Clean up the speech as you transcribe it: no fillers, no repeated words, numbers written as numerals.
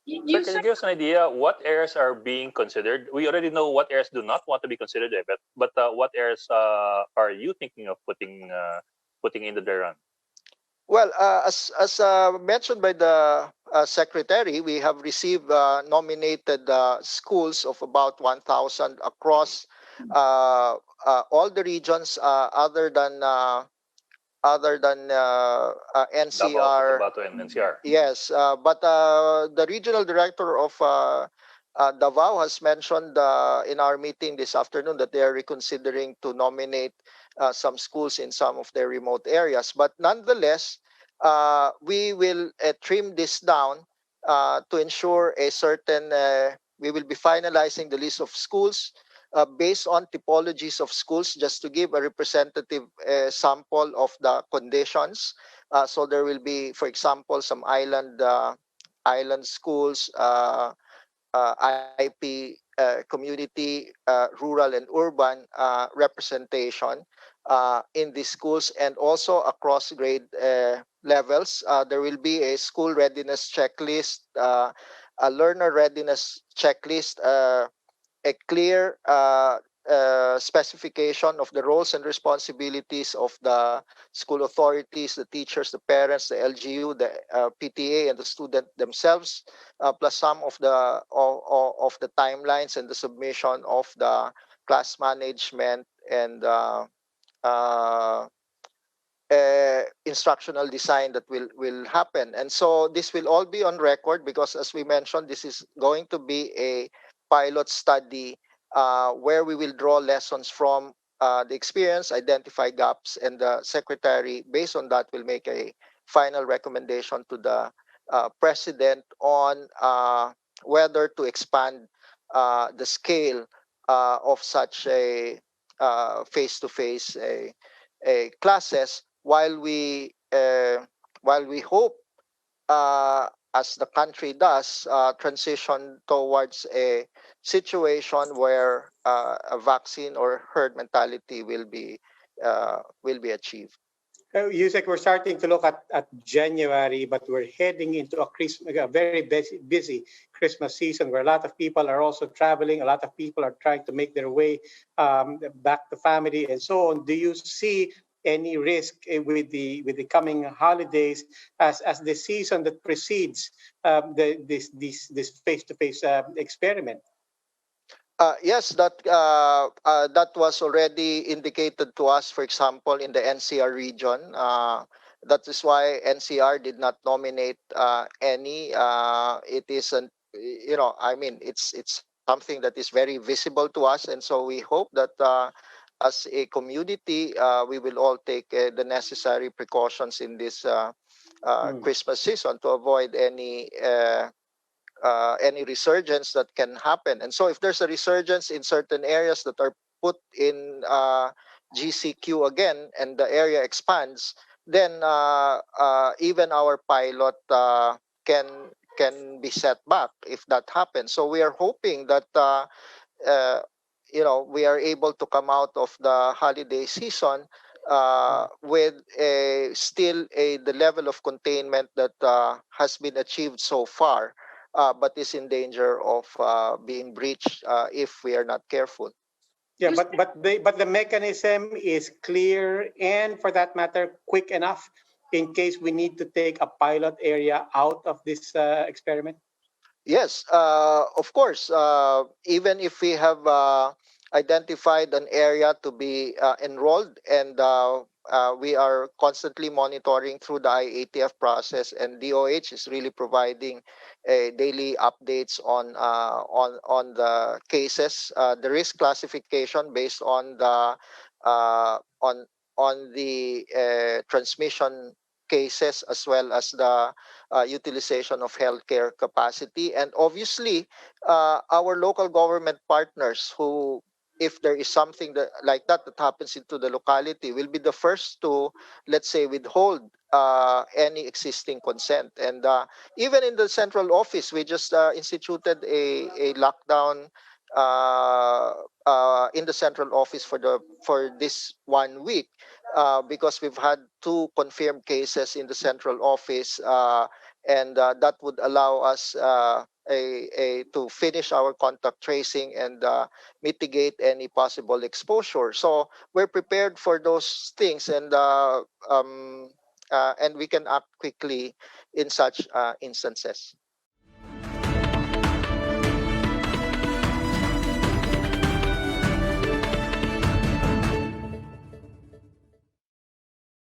Sir, can you give us an idea what areas are being considered? We already know what areas do not want to be considered, but what areas are you thinking of putting in the dry run? Well, as mentioned by the secretary, we have received nominated schools of about 1,000 across all the regions other than Davao, NCR. Cotabato, and NCR. Yes, but the regional director of Davao has mentioned in our meeting this afternoon that they are reconsidering to nominate some schools in some of their remote areas. But nonetheless, we will trim this down to ensure a certain. We will be finalizing the list of schools based on typologies of schools, just to give a representative sample of the conditions. So there will be, for example, some island schools, IP community, rural and urban representation in these schools, and also across grade levels. There will be a school readiness checklist, a learner readiness checklist, a clear specification of the roles and responsibilities of the school authorities, the teachers, the parents, the LGU, the PTA, and the student themselves, plus some of the timelines and the submission of the class management and uh, instructional design that will happen. And so this will all be on record because, as we mentioned, this is going to be a pilot study where we will draw lessons from the experience, identify gaps, and the secretary, based on that, will make a final recommendation to the president on whether to expand the scale of such a face-to-face classes, while we hope, as the country does, transition towards a situation where a vaccine or herd mentality will be achieved. Usec, we're starting to look at January, but we're heading into a very busy Christmas season where a lot of people are also traveling. A lot of people are trying to make their way back to family and so on. Do you see any risk with the coming holidays as the season that precedes this face-to-face experiment? Yes, that was already indicated to us, for example, in the NCR region. That is why NCR did not nominate any. It isn't, I mean, it's something that is very visible to us, and so we hope that as a community, we will all take the necessary precautions in this Christmas season to avoid any resurgence that can happen. And so, if there's a resurgence in certain areas that are put in GCQ again, and the area expands, then even our pilot can be set back if that happens. So we are hoping that uh, we are able to come out of the holiday season with the level of containment that has been achieved so far, but is in danger of being breached if we are not careful. Yeah, but the mechanism is clear and, for that matter, quick enough in case we need to take a pilot area out of this experiment. Yes, of course. Even if we have identified an area to be enrolled, and we are constantly monitoring through the IATF process, and DOH is really providing daily updates on the cases, the risk classification based on the uh, on transmission cases, as well as the utilization of healthcare capacity, and obviously our local government partners, who, if there is something like that happens into the locality, will be the first to, let's say, withhold any existing consent. And even in the central office, we just instituted a lockdown in the central office for this 1 week, because we've had two confirmed cases in the central office, and that would allow us to finish our contact tracing and mitigate any possible exposure. So we're prepared for those things, and we can act quickly in such instances.